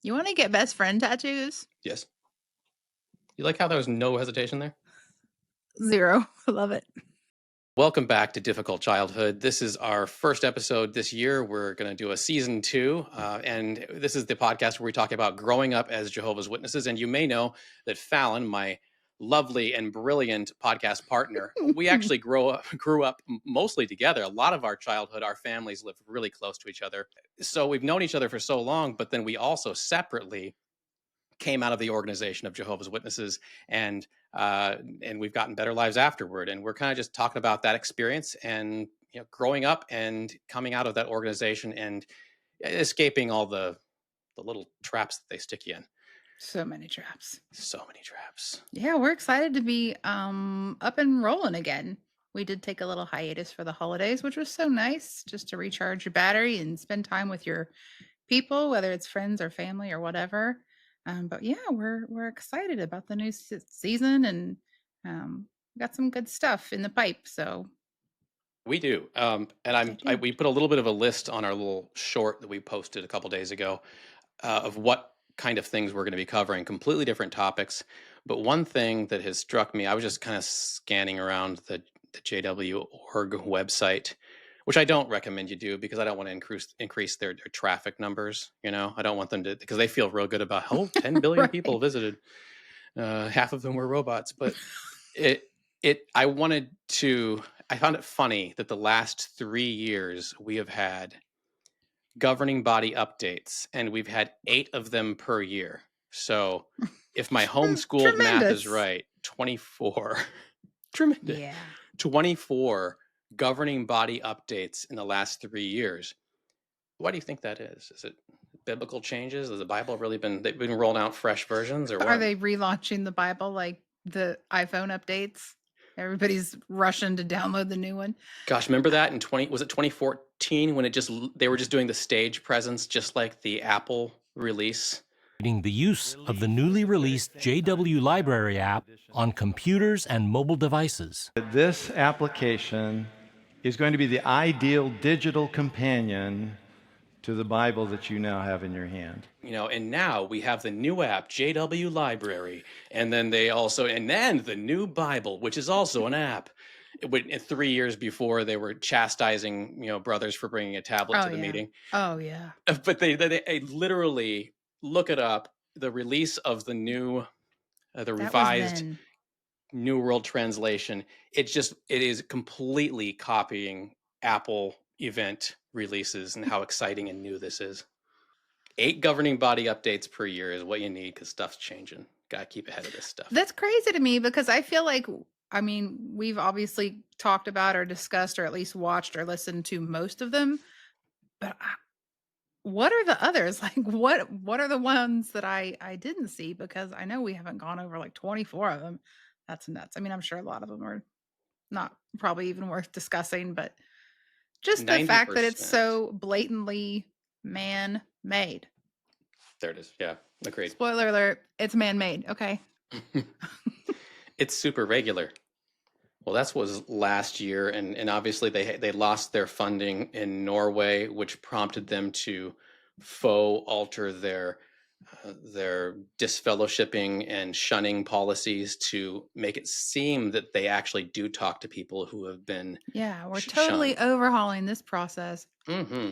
You want to get best friend tattoos? Yes. You like how there was no hesitation there? 0. I love it. Welcome back to Difficult Childhood. This is our first episode this year. We're going to do a season 2. And this is the podcast where we talk about growing up as Jehovah's Witnesses. And you may know that Fallon, my lovely and brilliant podcast partner, we actually grew up mostly together. A lot of our childhood, our families lived really close to each other. So we've known each other for so long, but then we also separately came out of the organization of Jehovah's Witnesses, and we've gotten better lives afterward. And we're kind of just talking about that experience and growing up and coming out of that organization and escaping all the little traps that they stick you in. So many traps. So many traps. Yeah, we're excited to be up and rolling again. We did take a little hiatus for the holidays, which was so nice, just to recharge your battery and spend time with your people, whether it's friends or family or whatever. But yeah, we're excited about the new season, and we got some good stuff in the pipe. So We do. We put a little bit of a list on our little short that we posted a couple days ago of what kind of things we're going to be covering, completely different topics. But one thing that has struck me, I was just kind of scanning around the JW.org website, which I don't recommend you do because I don't want to increase their traffic numbers. I don't want them to, because they feel real good about, 10 billion Right. people visited. Half of them were robots. But I found it funny that the last 3 years we have had governing body updates, and we've had 8 of them per year. So if my homeschooled math is right, 24 tremendous. Yeah. 24 governing body updates in the last 3 years. Why do you think that is? Is it biblical changes? Has the Bible really they've been rolling out fresh versions, or what? Are they relaunching the Bible like the iPhone updates? Everybody's rushing to download the new one. Gosh, remember that in 2014 when they were just doing the stage presence just like the Apple release? The use of the newly released JW Library app on computers and mobile devices. This application is going to be the ideal digital companion to the Bible that you now have in your hand. And now we have the new app, JW Library, and then the new Bible, which is also an app. 3 years before, they were chastising, brothers for bringing a tablet to the meeting. Oh yeah. But they literally look it up. The release of the new, the revised New World Translation. It is completely copying Apple event releases and how exciting and new this is. 8 governing body updates per year is what you need because stuff's changing. Gotta keep ahead of this stuff. That's crazy to me because I feel like, we've obviously talked about or discussed or at least watched or listened to most of them, but what are the others? Like, what are the ones that I didn't see? Because I know we haven't gone over like 24 of them. That's nuts. I'm sure a lot of them are not probably even worth discussing, but just the fact that it's so blatantly man-made. There it is. Yeah, agreed. Spoiler alert, it's man-made. Okay. It's super regular. Well, that was last year, and obviously they lost their funding in Norway, which prompted them to faux alter their disfellowshipping and shunning policies to make it seem that they actually do talk to people who have been we're totally overhauling this process. Mm-hmm.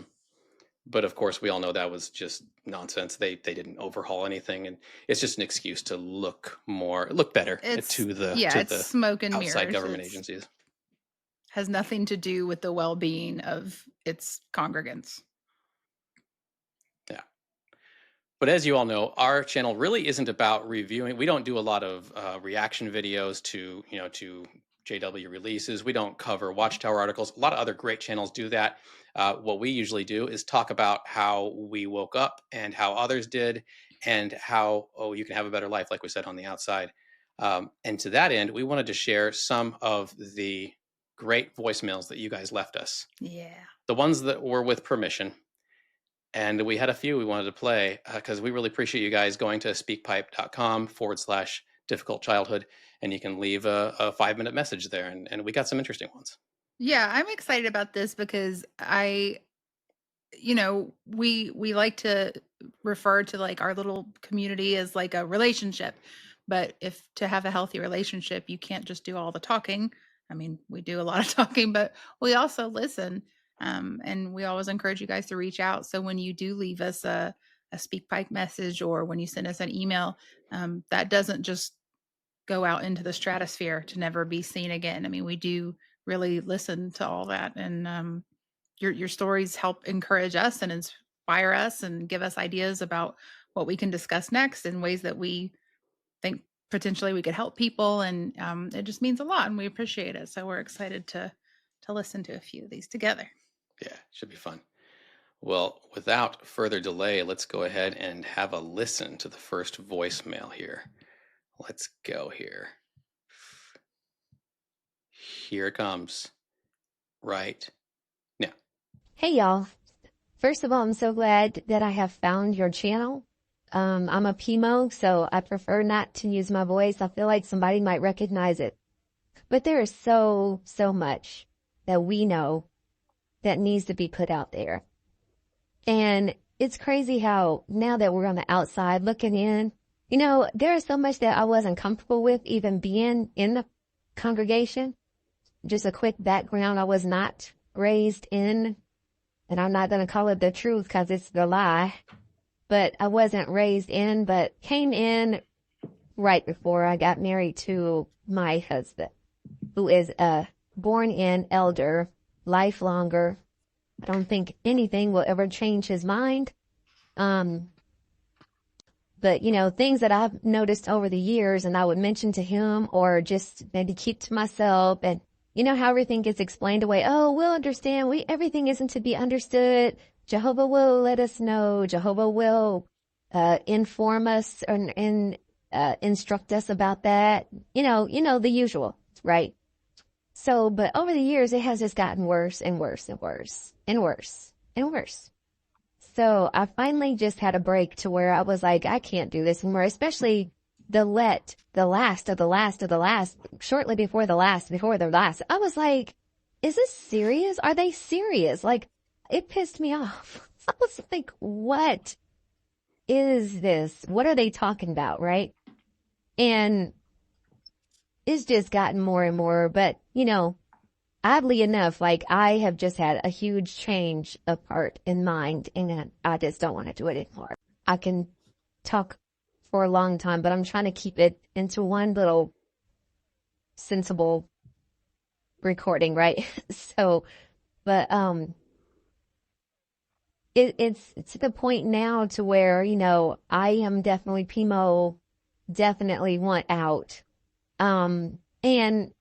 But of course, we all know that was just nonsense. They didn't overhaul anything, and it's just an excuse to look better to the smoke and outside mirrors. government agencies. Has nothing to do with the well-being of its congregants. Yeah. But as you all know, our channel really isn't about reviewing. We don't do a lot of reaction videos to JW releases. We don't cover Watchtower articles. A lot of other great channels do that. What we usually do is talk about how we woke up and how others did, and how you can have a better life, like we said, on the outside. And to that end, we wanted to share some of the great voicemails that you guys left us. Yeah. The ones that were with permission. And we had a few we wanted to play because we really appreciate you guys going to speakpipe.com/difficult childhood, and you can leave a 5-minute message there. And we got some interesting ones. Yeah, I'm excited about this because we like to refer to like our little community as like a relationship. But if to have a healthy relationship, you can't just do all the talking. I mean, we do a lot of talking, but we also listen. And we always encourage you guys to reach out. So when you do leave us a speak pipe message, or when you send us an email, that doesn't just go out into the stratosphere to never be seen again. I mean, we do really listen to all that. And your stories help encourage us and inspire us and give us ideas about what we can discuss next and ways that we think potentially we could help people. And it just means a lot, and we appreciate it. So we're excited to listen to a few of these together. Yeah, should be fun. Well, without further delay, let's go ahead and have a listen to the first voicemail here. Let's go here. Here it comes. Right now. Hey, y'all. First of all, I'm so glad that I have found your channel. I'm a PIMO, so I prefer not to use my voice. I feel like somebody might recognize it. But there is so much that we know that needs to be put out there. And it's crazy how now that we're on the outside looking in, you know, there is so much that I wasn't comfortable with even being in the congregation. Just a quick background. I was not raised in, and I'm not going to call it the truth because it's the lie, but I wasn't raised in, but came in right before I got married to my husband, who is a born-in elder, life longer. I don't think anything will ever change his mind. But, you know, things that I've noticed over the years and I would mention to him or just maybe keep to myself. And you know how everything gets explained away. Oh, we'll understand. Everything isn't to be understood. Jehovah will let us know. Jehovah will inform us and instruct us about that. You know, the usual, right? So, but over the years, it has just gotten worse and worse and worse and worse and worse. So I finally just had a break to where I was like, I can't do this anymore, especially the last of the last, shortly before the last. I was like, is this serious? Are they serious? Like, it pissed me off. I was like, what is this? What are they talking about, right? And it's just gotten more and more, but you know, oddly enough, like I have just had a huge change of heart and mind, and I just don't want to do it anymore. I can talk for a long time, but I'm trying to keep it into one little sensible recording, right? So, but it's to the point now to where, you know, I am definitely PIMO, definitely want out. And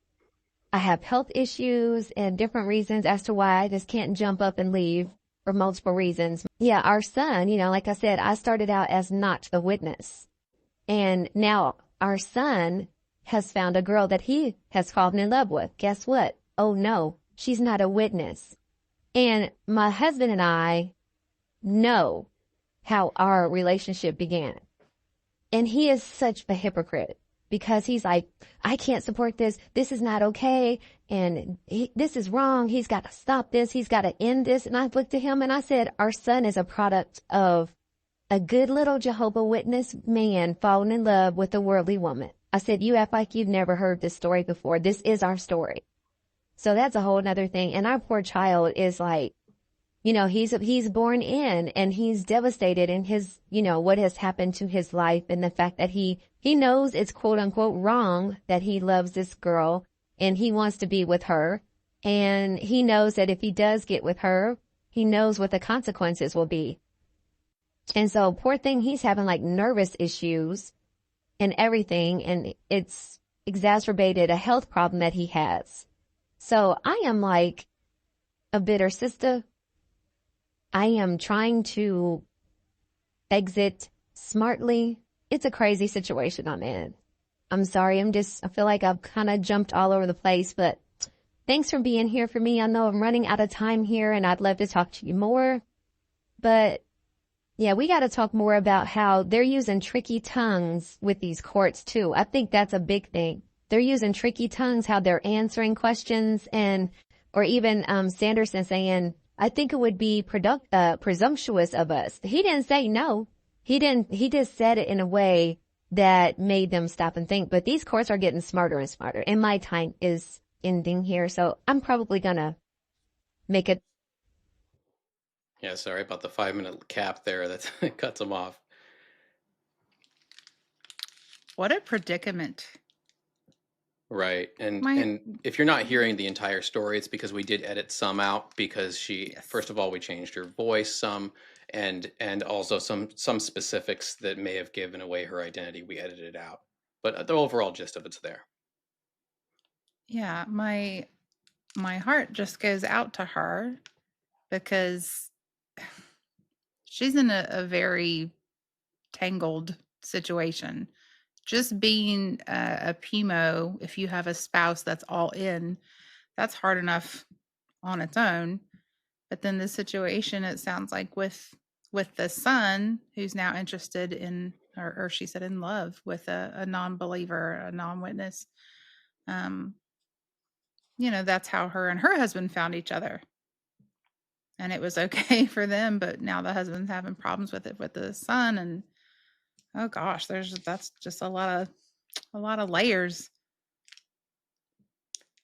I have health issues and different reasons as to why I just can't jump up and leave for multiple reasons. Yeah, our son, you know, like I said, I started out as not the witness. And now our son has found a girl that he has fallen in love with. Guess what? Oh no, she's not a witness. And my husband and I know how our relationship began. And he is such a hypocrite. Because he's like, I can't support this. This is not okay. And this is wrong. He's got to stop this. He's got to end this. And I looked at him and I said, our son is a product of a good little Jehovah Witness man falling in love with a worldly woman. I said, you act like you've never heard this story before. This is our story. So that's a whole nother thing. And our poor child is like, you know, he's born in and he's devastated in his, you know, what has happened to his life and the fact that he knows it's quote unquote wrong that he loves this girl and he wants to be with her. And he knows that if he does get with her, he knows what the consequences will be. And so poor thing, he's having like nervous issues and everything. And it's exacerbated a health problem that he has. So I am like a bitter sister. I am trying to exit smartly. It's a crazy situation I'm in. I'm sorry. I feel like I've kind of jumped all over the place, but thanks for being here for me. I know I'm running out of time here and I'd love to talk to you more, but yeah, we got to talk more about how they're using tricky tongues with these courts too. I think that's a big thing. They're using tricky tongues, how they're answering questions or even Sanderson saying, I think it would be presumptuous of us. He didn't say no. he just said it in a way that made them stop and think. But these courts are getting smarter and smarter. And my time is ending here. So I'm probably going to make it. Yeah, sorry about the 5-minute cap there. That cuts them off. What a predicament. Right. And My and if you're not hearing the entire story, it's because we did edit some out because yes. first of all, we changed her voice some and also some specifics that may have given away her identity. We edited out. But the overall gist of it's there. Yeah, my heart just goes out to her because she's in a very tangled situation. Just being a PIMO, if you have a spouse that's all in, that's hard enough on its own. But then the situation, it sounds like with the son who's now interested in, or she said in love with a non-believer, a non-witness. That's how her and her husband found each other. And it was okay for them, but now the husband's having problems with it with the son. And oh gosh, that's just a lot of layers.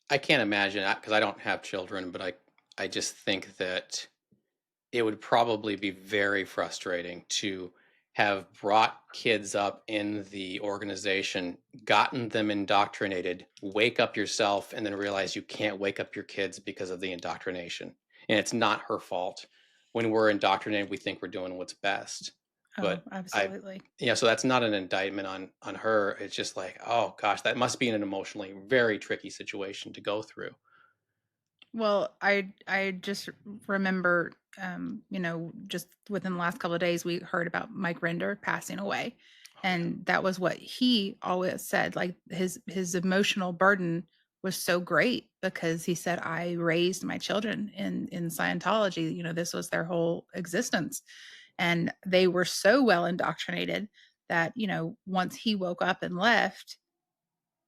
I can't imagine because I don't have children, but I just think that it would probably be very frustrating to have brought kids up in the organization, gotten them indoctrinated, wake up yourself, and then realize you can't wake up your kids because of the indoctrination. And it's not her fault. When we're indoctrinated, we think we're doing what's best. Oh, But absolutely. so that's not an indictment on her. It's just like, oh gosh, that must be an emotionally very tricky situation to go through. Well, I just remember, just within the last couple of days, we heard about Mike Render passing away, and that was what he always said. Like his emotional burden was so great because he said, "I raised my children in Scientology. This was their whole existence, and they were so well indoctrinated that once he woke up and left,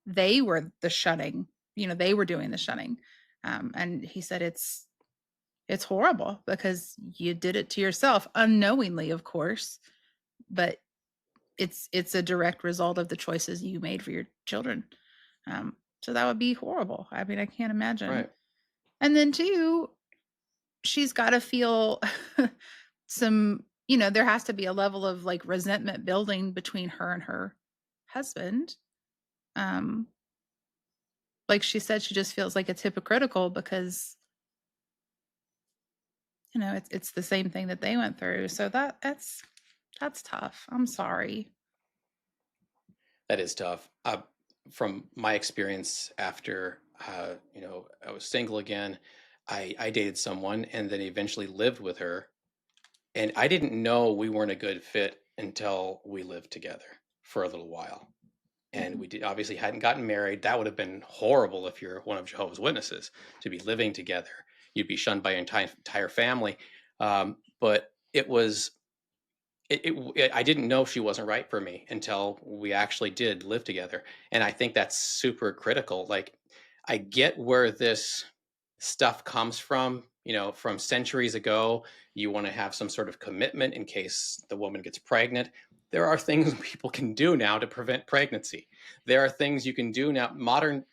they were the shunning. They were doing the shunning." And he said it's horrible because you did it to yourself unknowingly, of course, but it's a direct result of the choices you made for your children. So that would be horrible. I mean, I can't imagine. Right. And then too, she's got to feel some, there has to be a level of like resentment building between her and her husband. Like she said, she just feels like it's hypocritical because it's the same thing that they went through. So that's tough. I'm sorry. That is tough. From my experience after, I was single again, I dated someone and then eventually lived with her. And I didn't know we weren't a good fit until we lived together for a little while. And we obviously hadn't gotten married. That would have been horrible if you're one of Jehovah's Witnesses to be living together. You'd be shunned by your entire family. But it was I didn't know she wasn't right for me until we actually did live together. And I think that's super critical. Like, I get where this stuff comes from, from centuries ago. You want to have some sort of commitment in case the woman gets pregnant. There are things people can do now to prevent pregnancy. There are things you can do now. Modern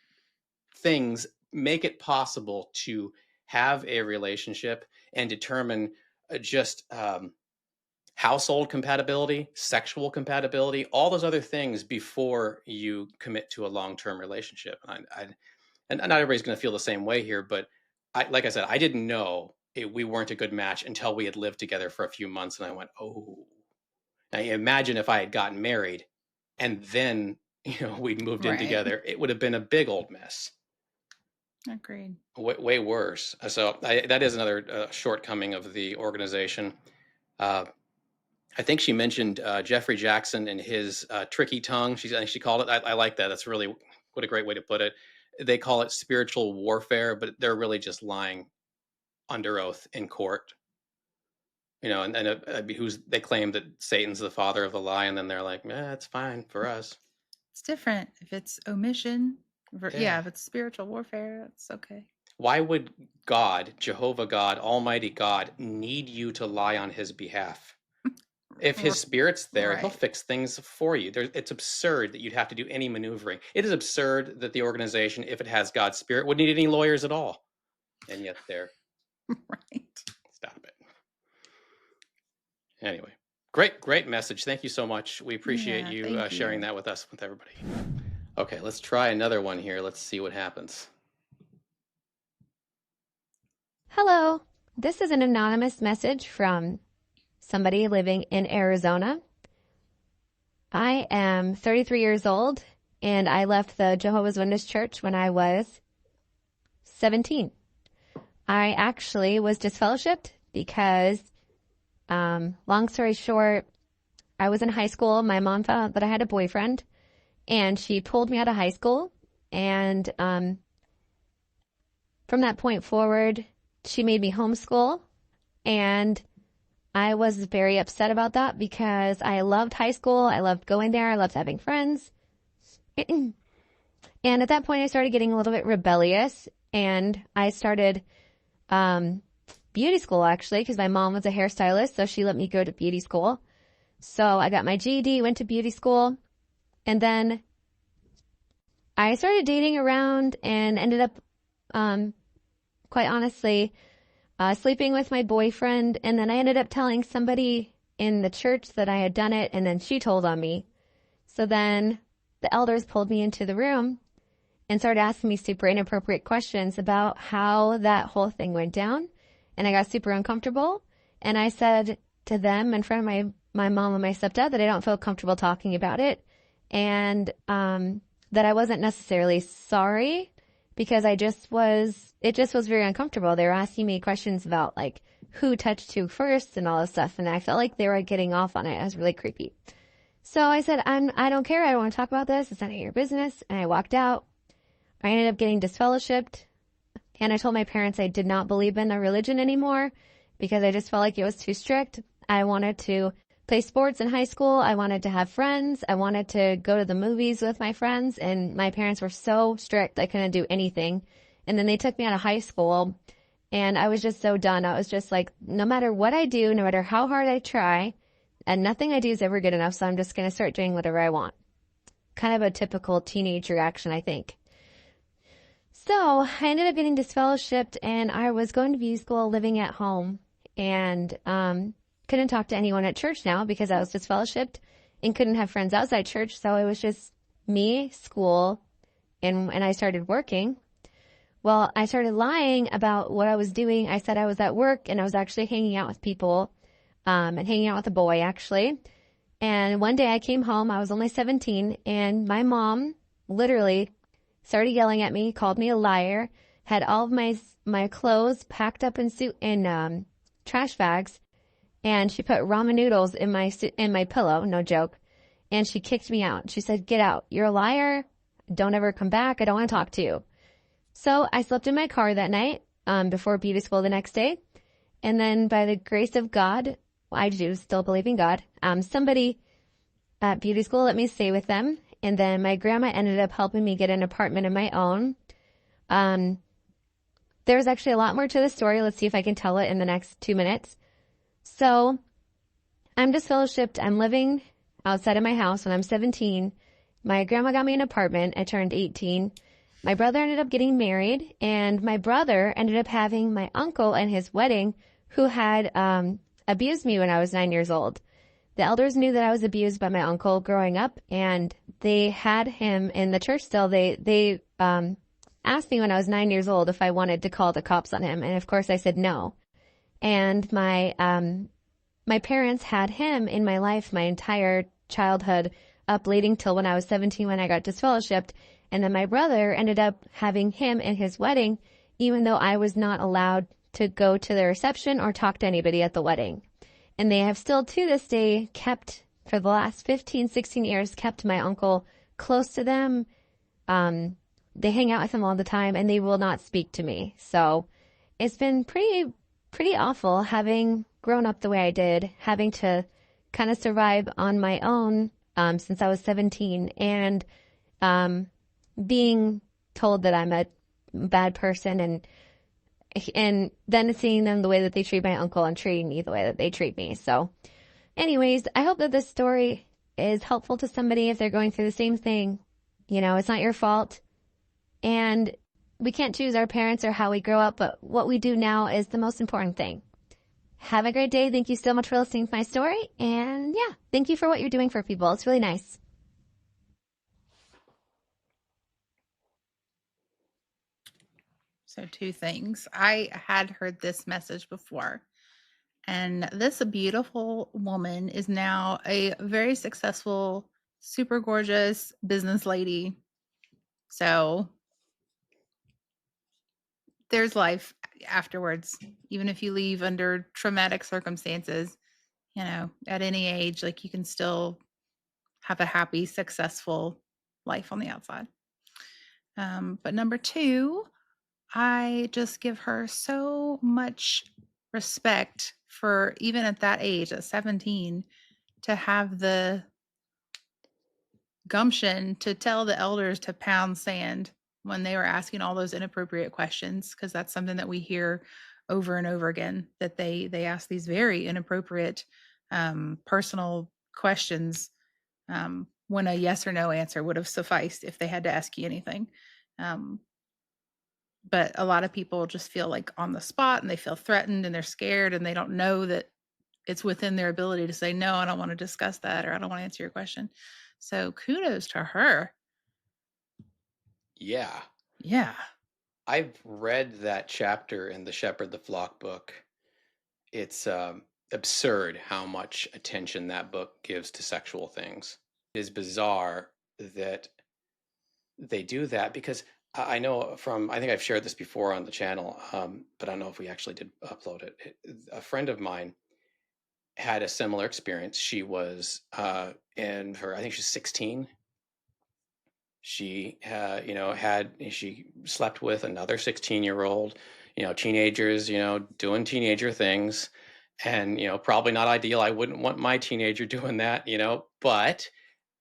things make it possible to have a relationship and determine just household compatibility, sexual compatibility, all those other things before you commit to a long-term relationship. And not everybody's going to feel the same way here, but like I said, I didn't know we weren't a good match until we had lived together for a few months, and I went, oh. Now, imagine if I had gotten married and then we'd moved in Right. together, it would have been a big old mess. Agreed. Way worse. So that is another shortcoming of the organization. I think she mentioned Jeffrey Jackson and his tricky tongue. She called it. I like that. That's really what a great way to put it. They call it spiritual warfare, but they're really just lying under oath in court. Who's they claim that Satan's the father of the lie, and then they're like, it's fine for us. It's different if it's omission. Yeah. If it's spiritual warfare, it's okay. Why would God, Jehovah God, Almighty God, need you to lie on his behalf? If his spirit's there, he'll Right. fix things for you. It's absurd that you'd have to do any maneuvering. It is absurd that the organization, if it has God's spirit, wouldn't need any lawyers at all. And yet they're, Right. stop it. Anyway, great message. Thank you so much. We appreciate Yeah, you thank sharing you. that with us, with everybody. Okay, let's try another one here. Let's see what happens. Hello, this is an anonymous message from somebody living in Arizona. I am 33 years old, and I left the Jehovah's Witness Church when I was 17. I actually was disfellowshipped because, long story short, I was in high school. My mom found out that I had a boyfriend, and she pulled me out of high school. And from that point forward, she made me homeschool, and I was very upset about that because I loved high school. I loved going there. I loved having friends. And at that point, I started getting a little bit rebellious, and I started beauty school, actually, because my mom was a hairstylist, so she let me go to beauty school. So I got my GED, went to beauty school, and then I started dating around and ended up, quite honestly, sleeping with my boyfriend, and then I ended up telling somebody in the church that I had done it, and then she told on me. So then the elders pulled me into the room and started asking me super inappropriate questions about how that whole thing went down, and I got super uncomfortable, and I said to them in front of my mom and my stepdad that I don't feel comfortable talking about it, and that I wasn't necessarily sorry, because it just was very uncomfortable. They were asking me questions about, like, who touched who first and all this stuff, and I felt like they were getting off on it. It was really creepy. So I said, I don't care. I don't want to talk about this. It's none of your business. And I walked out. I ended up getting disfellowshipped, and I told my parents I did not believe in a religion anymore because I just felt like it was too strict. I wanted to play sports in high school. I wanted to have friends. I wanted to go to the movies with my friends, and my parents were so strict I couldn't do anything. And then they took me out of high school, and I was just so done. I was just like, no matter what I do, no matter how hard I try, and nothing I do is ever good enough, so I'm just going to start doing whatever I want. Kind of a typical teenage reaction, I think. So I ended up getting disfellowshipped, and I was going to beauty school, living at home, and couldn't talk to anyone at church now because I was disfellowshipped, and couldn't have friends outside church. So it was just me, school, and I started working. Well, I started lying about what I was doing. I said I was at work, and I was actually hanging out with people, and hanging out with a boy, actually. And one day I came home. I was only 17, and my mom literally started yelling at me, called me a liar, had all of my clothes packed up in trash bags, and she put ramen noodles in my pillow, no joke, and she kicked me out. She said, "Get out. You're a liar. Don't ever come back. I don't want to talk to you." So I slept in my car that night before beauty school the next day, and then by the grace of God, I do still believe in God, somebody at beauty school let me stay with them. And then my grandma ended up helping me get an apartment of my own. There's actually a lot more to the story. Let's see if I can tell it in the next 2 minutes. So I'm disfellowshipped. I'm living outside of my house when I'm 17. My grandma got me an apartment. I turned 18. My brother ended up getting married, and my brother ended up having my uncle at his wedding, who had abused me when I was 9 years old. The elders knew that I was abused by my uncle growing up, and they had him in the church still. They asked me when I was 9 years old if I wanted to call the cops on him, and of course I said no. And my parents had him in my life my entire childhood, up leading till when I was 17 when I got disfellowshipped. And then my brother ended up having him in his wedding, even though I was not allowed to go to the reception or talk to anybody at the wedding. And they have still to this day kept, for the last 15, 16 years, kept my uncle close to them. They hang out with him all the time, and they will not speak to me. So it's been pretty awful having grown up the way I did, having to kind of survive on my own since I was 17, and being told that I'm a bad person, and then seeing them the way that they treat my uncle and treating me the way that they treat me. So Anyways, I hope that this story is helpful to somebody if they're going through the same thing. You know, it's not your fault. And we can't choose our parents or how we grow up, but what we do now is the most important thing. Have a great day. Thank you so much for listening to my story. And yeah, thank you for what you're doing for people. It's really nice. So, two things. I had heard this message before, and this beautiful woman is now a very successful, super gorgeous business lady. So, there's life afterwards, even if you leave under traumatic circumstances, at any age, like you can still have a happy, successful life on the outside. But number two, I just give her so much respect for even at that age, at 17, to have the gumption to tell the elders to pound sand when they were asking all those inappropriate questions, because that's something that we hear over and over again, that they ask these very inappropriate personal questions, when a yes or no answer would have sufficed if they had to ask you anything. But a lot of people just feel like on the spot, and they feel threatened, and they're scared, and they don't know that it's within their ability to say, no, I don't want to discuss that, or I don't want to answer your question. So kudos to her. Yeah. Yeah. I've read that chapter in the Shepherd the Flock book. It's absurd how much attention that book gives to sexual things. It is bizarre that they do that, because I know from, I think I've shared this before on the channel, but I don't know if we actually did upload it. A friend of mine had a similar experience. She was in her, I think she's 16. She, she slept with another 16-year-old, teenagers, doing teenager things, and, probably not ideal. I wouldn't want my teenager doing that, but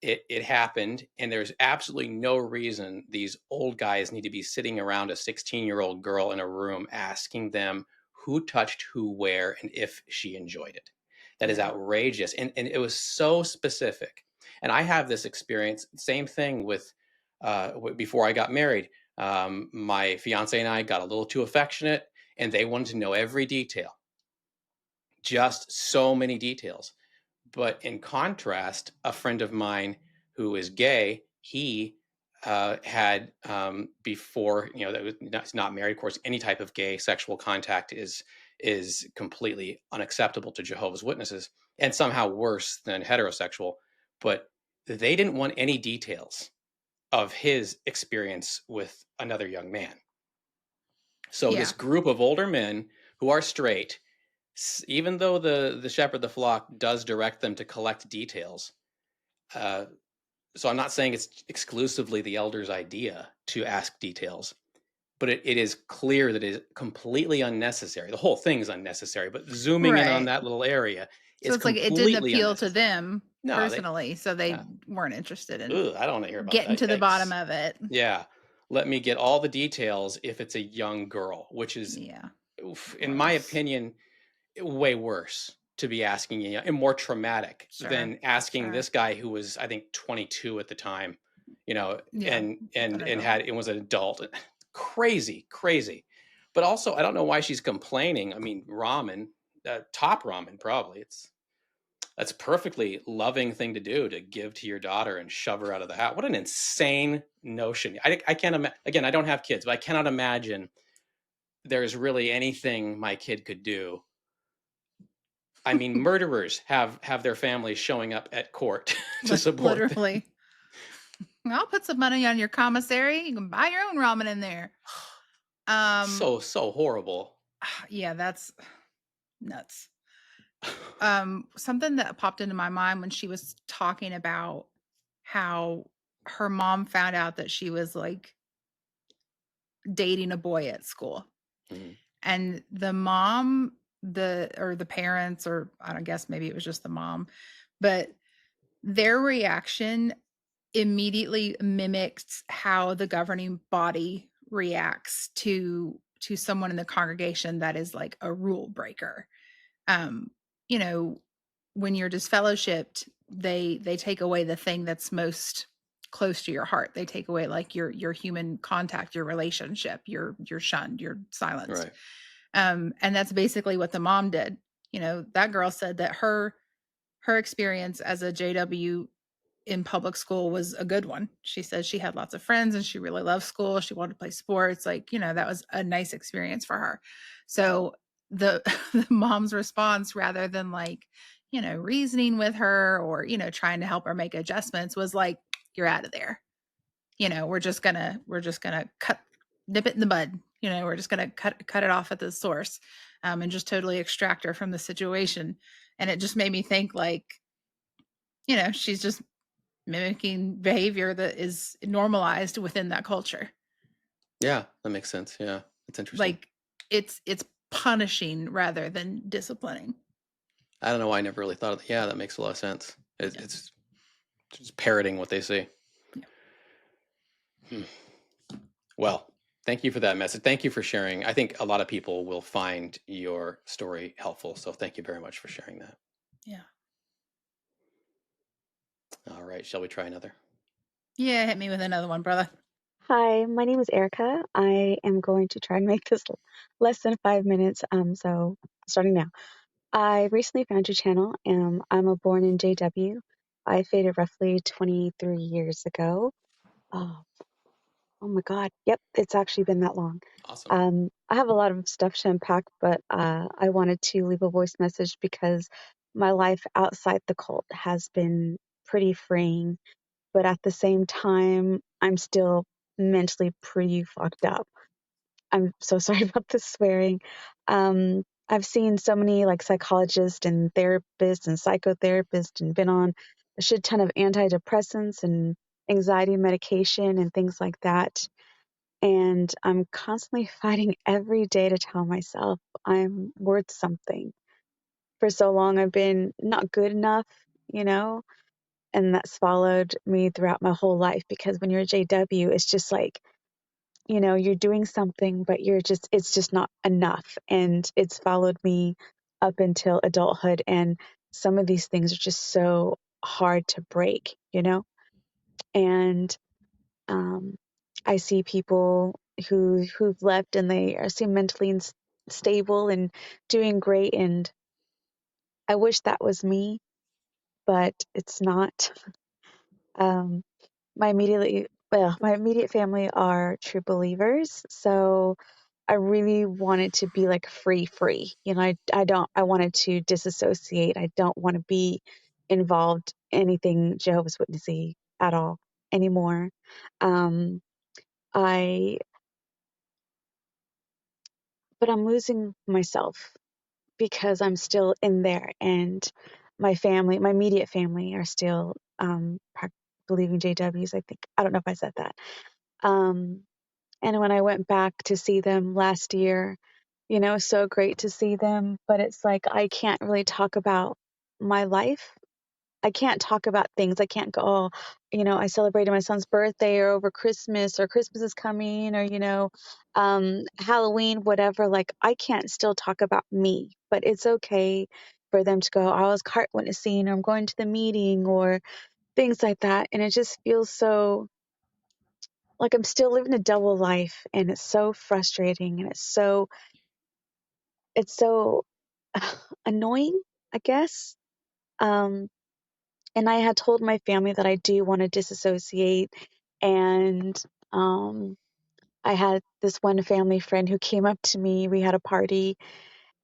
it happened, and there's absolutely no reason these old guys need to be sitting around a 16-year-old girl in a room asking them who touched who where and if she enjoyed it. That is Yeah. outrageous. And it was so specific. And I have this experience, same thing with before I got married. My fiance and I got a little too affectionate, and they wanted to know every detail, just so many details. But in contrast, a friend of mine who is gay, he had before, that was not married. Of course, any type of gay sexual contact is completely unacceptable to Jehovah's Witnesses, and somehow worse than heterosexual. But they didn't want any details of his experience with another young man. So this Yeah. group of older men who are straight, even though the shepherd the flock does direct them to collect details, so I'm not saying it's exclusively the elder's idea to ask details, but it is clear that it is completely unnecessary. The whole thing is unnecessary, but zooming in on Right. that little area So is it's like it didn't completely appeal to unnecessary. them No, personally, so they yeah. weren't interested in I don't want to hear about getting that. to the bottom Yikes. of it. Yeah, let me get all the details if it's a young girl, which is, Yeah. in my Gross. opinion, way worse to be asking, and more traumatic Sure. than asking Sure. this guy who was, I think, 22 at the time, Yeah. and An and and adult. had, it was an adult. Crazy, crazy. But also, I don't know why she's complaining. I mean, ramen, top ramen, probably. That's a perfectly loving thing to do, to give to your daughter and shove her out of the house. What an insane notion. I can't imagine. Again, I don't have kids, but I cannot imagine there's really anything my kid could do. I mean, murderers have their families showing up at court to support them. Literally. I'll put some money on your commissary. You can buy your own ramen in there. So horrible. Yeah, that's nuts. Something that popped into my mind when she was talking about how her mom found out that she was like dating a boy at school. Mhm. And the mom, the parents, or I don't guess maybe it was just the mom, but their reaction immediately mimics how the governing body reacts to someone in the congregation that is like a rule breaker. Um, you know, when you're disfellowshipped, they take away the thing that's most close to your heart. They take away like your human contact, your relationship, you're shunned, you're silenced. Right. And that's basically what the mom did. You know, that girl said that her experience as a JW in public school was a good one. She says she had lots of friends and she really loved school. She wanted to play sports. Like, you know, that was a nice experience for her. So the, the mom's response, rather than like, you know, reasoning with her or, you know, trying to help her make adjustments, was like, you're out of there. You know, we're just gonna nip it in the bud. You know, we're just gonna cut it off at the source, and just totally extract her from the situation. And it just made me think like, you know, she's just mimicking behavior that is normalized within that culture. Yeah, that makes sense. Yeah, it's interesting. Like it's punishing rather than disciplining. I don't know why I never really thought of that. Yeah, that makes a lot of sense. It's just parroting what they say. Yeah. Well, thank you for that message. Thank you for sharing. I think a lot of people will find your story helpful. So thank you very much for sharing that. Yeah. All right. Shall we try another? Yeah, hit me with another one, brother. Hi, my name is Erica. I am going to try and make this less than 5 minutes. So starting now. I recently found your channel. I'm a born in JW. I faded roughly 23 years ago. Oh, oh my God. Yep, it's actually been that long. Awesome. I have a lot of stuff to unpack, but I wanted to leave a voice message because my life outside the cult has been pretty freeing, but at the same time, I'm still mentally pretty fucked up. I'm so sorry about the swearing. I've seen so many like psychologists and therapists and psychotherapists and been on a shit ton of antidepressants and anxiety medication and things like that. And I'm constantly fighting every day to tell myself I'm worth something. For so long, I've been not good enough, you know, and that's followed me throughout my whole life because when you're a JW, it's just like, you know, you're doing something, but it's just not enough. And it's followed me up until adulthood. And some of these things are just so hard to break, you know? And um, I see people who've left and seem mentally stable and doing great. And I wish that was me, but it's not. Um, my immediate family are true believers, so I really wanted to be like free. You know, I wanted to disassociate. I don't want to be involved in anything Jehovah's Witnessy at all anymore. Um, I, but I'm losing myself because I'm still in there, and my immediate family are still believing JWs. I think I don't know if I said that. Um, And when I went back to see them last year, you know, so great to see them, but it's like I can't really talk about my life. I can't talk about things. I can't go, oh, you know, I celebrated my son's birthday or over Christmas or Christmas is coming or, you know, Halloween, whatever. Like I can't still talk about me, but it's okay for them to go, I was cart witnessing or I'm going to the meeting or things like that. And it just feels so like I'm still living a double life and it's so frustrating and it's so annoying, I guess. Um, and I had told my family that I do want to disassociate and um I had this one family friend who came up to me. We had a party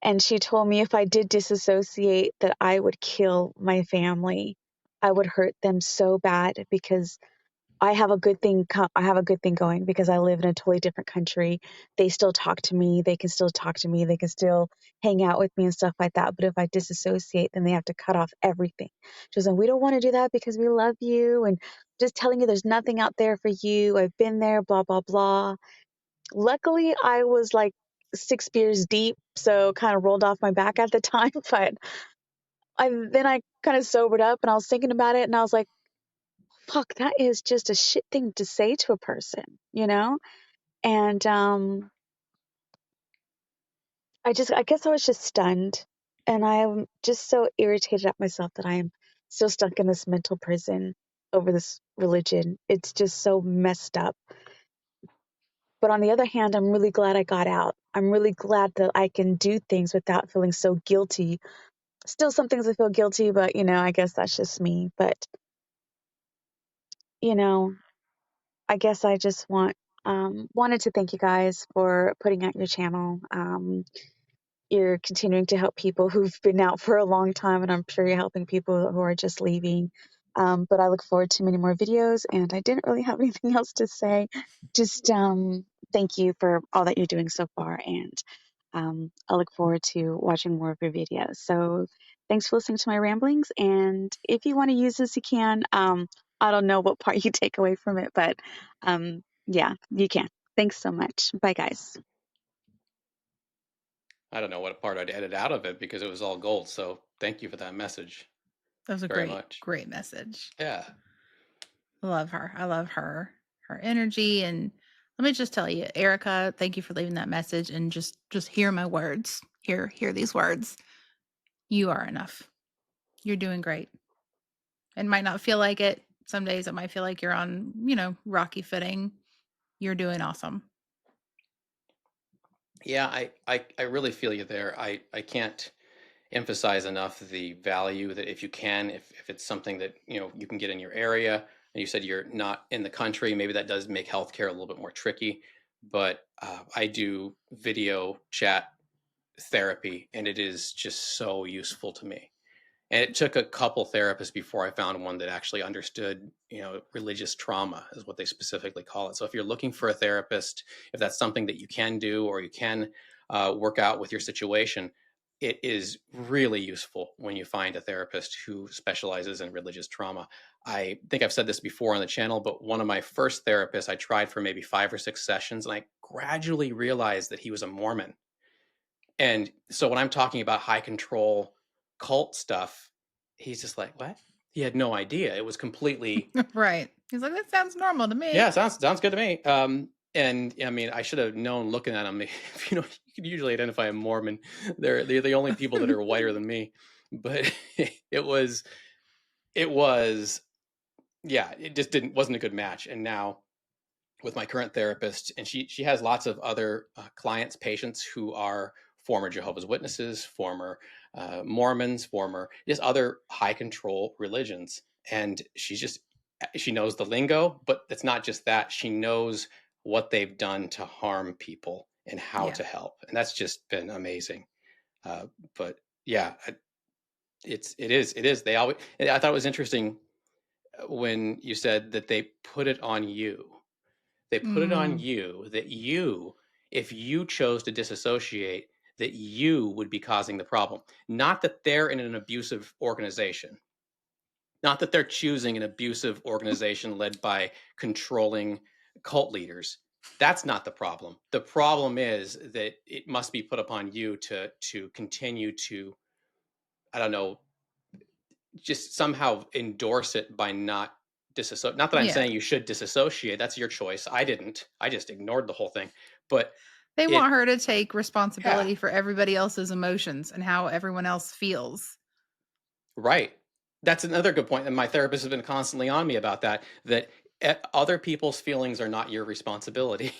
and she told me if I did disassociate that I would kill my family. I would hurt them so bad because I have a good thing. I have a good thing going because I live in a totally different country. They still talk to me. They can still talk to me. They can still hang out with me and stuff like that. But if I disassociate, then they have to cut off everything. She was like, we don't want to do that because we love you. And just telling you there's nothing out there for you. I've been there, blah, blah, blah. Luckily, I was like 6 beers deep. So kind of rolled off my back at the time. But then I kind of sobered up and I was thinking about it and I was like, fuck, that is just a shit thing to say to a person, you know? And I guess I was just stunned. And I'm just so irritated at myself that I'm still stuck in this mental prison over this religion. It's just so messed up. But on the other hand, I'm really glad I got out. I'm really glad that I can do things without feeling so guilty. Still some things I feel guilty, but I guess that's just me. But, you know, I guess I just wanted to thank you guys for putting out your channel. You're continuing to help people who've been out for a long time, and I'm sure you're helping people who are just leaving. But I look forward to many more videos, and I didn't really have anything else to say. Just thank you for all that you're doing so far, and I look forward to watching more of your videos. So thanks for listening to my ramblings, and if you want to use this, you can. I don't know what part you take away from it, but yeah, you can. Thanks so much. Bye, guys. I don't know what part I'd edit out of it because it was all gold. So thank you for that message That was a very great, much. great message. Yeah. I love her. I love her energy. And let me just tell you, Erica, thank you for leaving that message. And just hear my words. Hear these words. You are enough. You're doing great. It might not feel like it. Some days it might feel like you're on, rocky footing. You're doing awesome. Yeah, I really feel you there. I can't emphasize enough the value that if you can, if it's something that you can get in your area, and you said you're not in the country, maybe that does make healthcare a little bit more tricky. But I do video chat therapy, and it is just so useful to me. And it took a couple therapists before I found one that actually understood, religious trauma is what they specifically call it. So if you're looking for a therapist, if that's something that you can do or you can work out with your situation, it is really useful when you find a therapist who specializes in religious trauma. I think I've said this before on the channel, but one of my first therapists I tried for maybe 5 or 6 sessions, and I gradually realized that he was a Mormon. And so when I'm talking about high control cult stuff, he's just like, "What?" He had no idea. It was completely, Right. He's like, that sounds normal to me. yeah, sounds good to me. And I mean, I should have known looking at him. You can usually identify a Mormon. They're the only people that are whiter than me. But it was, yeah, it just wasn't a good match. And now with my current therapist, and she has lots of other clients, patients who are former Jehovah's Witnesses, former Mormons, former just other high control religions, and she knows the lingo, but it's not just that. She knows what they've done to harm people and how Yeah. to help, and that's just been amazing. But yeah, it is. They always. I thought it was interesting when you said that they put it on you. They put it on Mm, you that if you chose to disassociate, that you would be causing the problem. Not that they're in an abusive organization. Not that they're choosing an abusive organization led by controlling cult leaders. That's not the problem. The problem is that it must be put upon you to continue to, I don't know, just somehow endorse it by not disassociate. Not that I'm yeah. saying you should disassociate. That's your choice. I didn't. I just ignored the whole thing. But They it, want her to take yeah, responsibility for everybody else's emotions and how everyone else feels. right. That's another good point. And my therapist has been constantly on me about that, that other people's feelings are not your responsibility.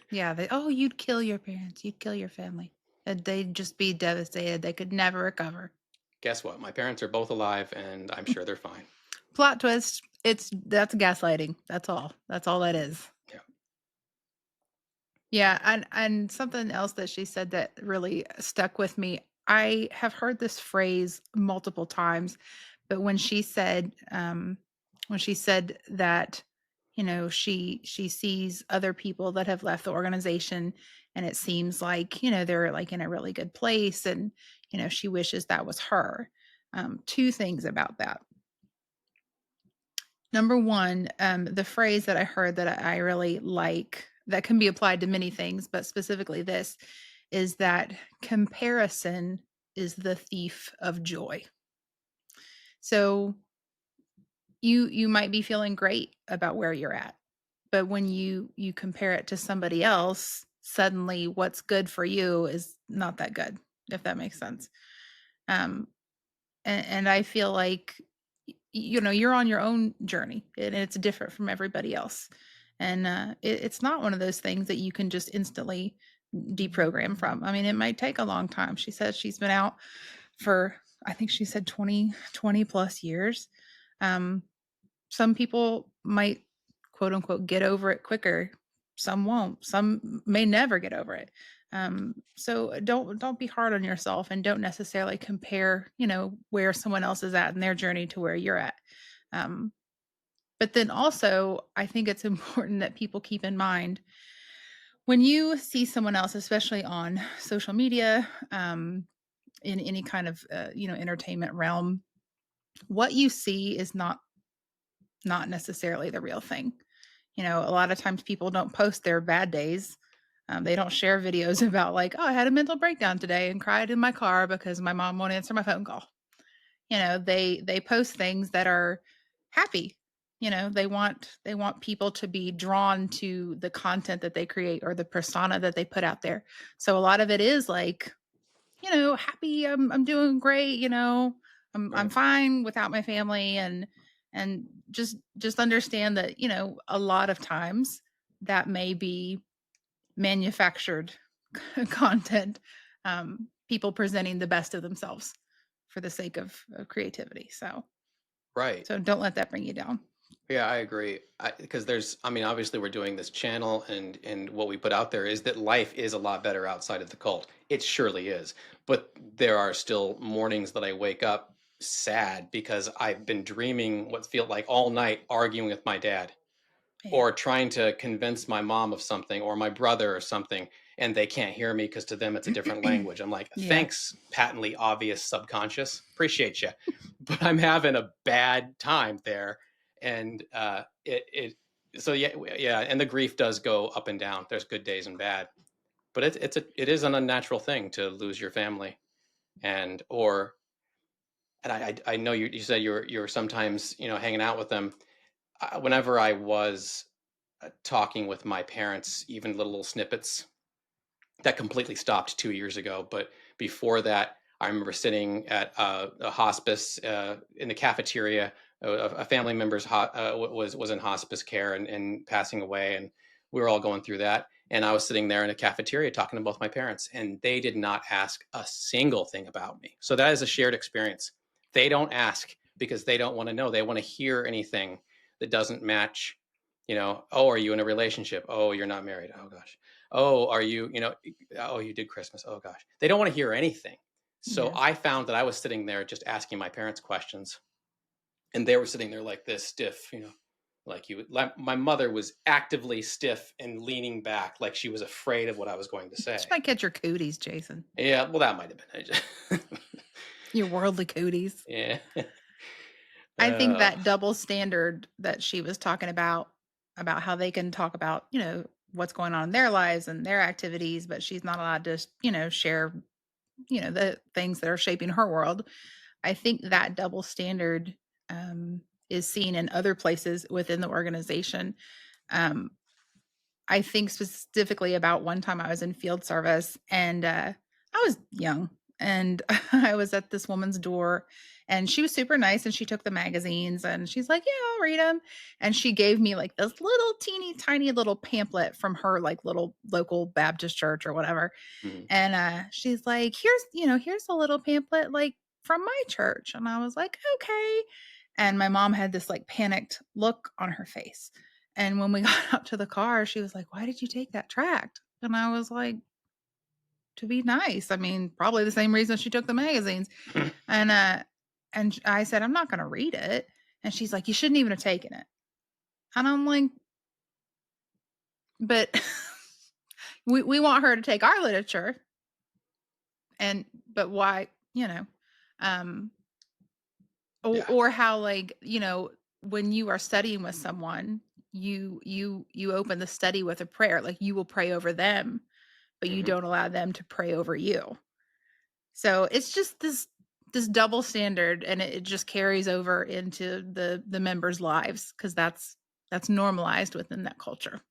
Yeah, you'd kill your parents, you'd kill your family. And they'd just be devastated. They could never recover. Guess what? My parents are both alive and I'm sure they're fine. Plot twist, that's gaslighting. That's all. That's all that is. Yeah. Yeah, and something else that she said that really stuck with me. I have heard this phrase multiple times, but when she said that, she sees other people that have left the organization and it seems like, they're like in a really good place and, she wishes that was her. Two things about that. Number one, the phrase that I heard that I really like that can be applied to many things, but specifically this is that comparison is the thief of joy. So you might be feeling great about where you're at, but when you compare it to somebody else, suddenly what's good for you is not that good, if that makes sense. Um, and I feel like, you're on your own journey, and it's different from everybody else. And it's not one of those things that you can just instantly deprogram from. I mean, it might take a long time. She says she's been out for, I think she said 20 plus years. Um, some people might, quote unquote, get over it quicker. Some won't. Some may never get over it. So don't be hard on yourself, and don't necessarily compare, where someone else is at in their journey to where you're at. Um, but then also, I think it's important that people keep in mind, when you see someone else, especially on social media, in any kind of entertainment realm, what you see is not necessarily the real thing. A lot of times people don't post their bad days. They don't share videos about, like, oh, I had a mental breakdown today and cried in my car because my mom won't answer my phone call. They post things that are happy. They want people to be drawn to the content that they create, or the persona that they put out there. So a lot of it is like, happy, I'm doing great, I'm Right. fine without my family. And just understand that, a lot of times that may be manufactured content, people presenting the best of themselves for the sake of creativity. So Right. don't let that bring you down. Yeah, I agree. Because obviously we're doing this channel, and what we put out there is that life is a lot better outside of the cult. It surely is. But there are still mornings that I wake up sad because I've been dreaming what feel like all night, arguing with my dad, Yeah. or trying to convince my mom of something, or my brother or something, and they can't hear me because to them it's a different language. I'm like, Yeah. thanks, patently obvious subconscious, appreciate you, but I'm having a bad time there. And so yeah, yeah, and the grief does go up and down. There's good days and bad, but it is an unnatural thing to lose your family. And I know you said you're sometimes hanging out with them. Whenever I was talking with my parents, even little snippets. That completely stopped 2 years ago. But before that, I remember sitting at a hospice in the cafeteria. A family member's was in hospice care and passing away, and we were all going through that. And I was sitting there in a cafeteria talking to both my parents, and they did not ask a single thing about me. So that is a shared experience. They don't ask because they don't want to know. They want to hear anything that doesn't match. Oh, are you in a relationship? Oh, you're not married. Oh gosh. Oh, are you, oh, you did Christmas. Oh gosh. They don't want to hear anything. So Yeah. I found that I was sitting there just asking my parents questions, and they were sitting there like this, stiff, like my mother was actively stiff and leaning back like she was afraid of what I was going to say. Just might get your cooties, Jason. Yeah, well, that might have been it. Your worldly cooties. Yeah. I think that double standard that she was talking about how they can talk about, what's going on in their lives and their activities, but she's not allowed to, share, the things that are shaping her world. I think that double standard, is seen in other places within the organization. Um, I think specifically about one time I was in field service, and I was young, and I was at this woman's door, and she was super nice, and she took the magazines, and she's like, "Yeah, I'll read them." And she gave me like this little teeny tiny little pamphlet from her like little local Baptist church or whatever. Mhm. And she's like, here's a little pamphlet like from my church. And I was like, okay. And my mom had this like panicked look on her face. And when we got up to the car, she was like, why did you take that tract? And I was like, to be nice. I mean, probably the same reason she took the magazines. And I said, I'm not going to read it. And she's like, you shouldn't even have taken it. And I'm like, but we want her to take our literature. But why, um, Yeah. or how, like, when you are studying with someone, you open the study with a prayer, like you will pray over them, but you Mhm. don't allow them to pray over you. So it's just this double standard, and it just carries over into the members' lives, because that's normalized within that culture.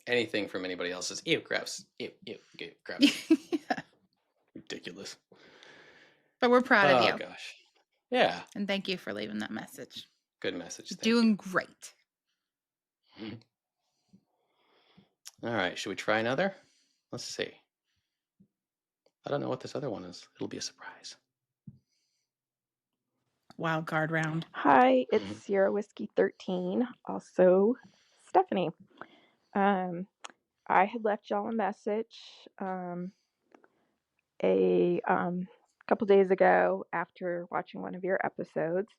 Anything from anybody else's, ew, gross, ew, gross. Yeah. Ridiculous. But we're proud of Oh, you. gosh. Yeah. And thank you for leaving that message. Good message. You're Thank you. doing great. All right. Should we try another? Let's see. I don't know what this other one is. It'll be a surprise. Wild card round. Hi, it's Sierra Whiskey 13, also Stephanie. I had left y'all a message a couple days ago after watching one of your episodes,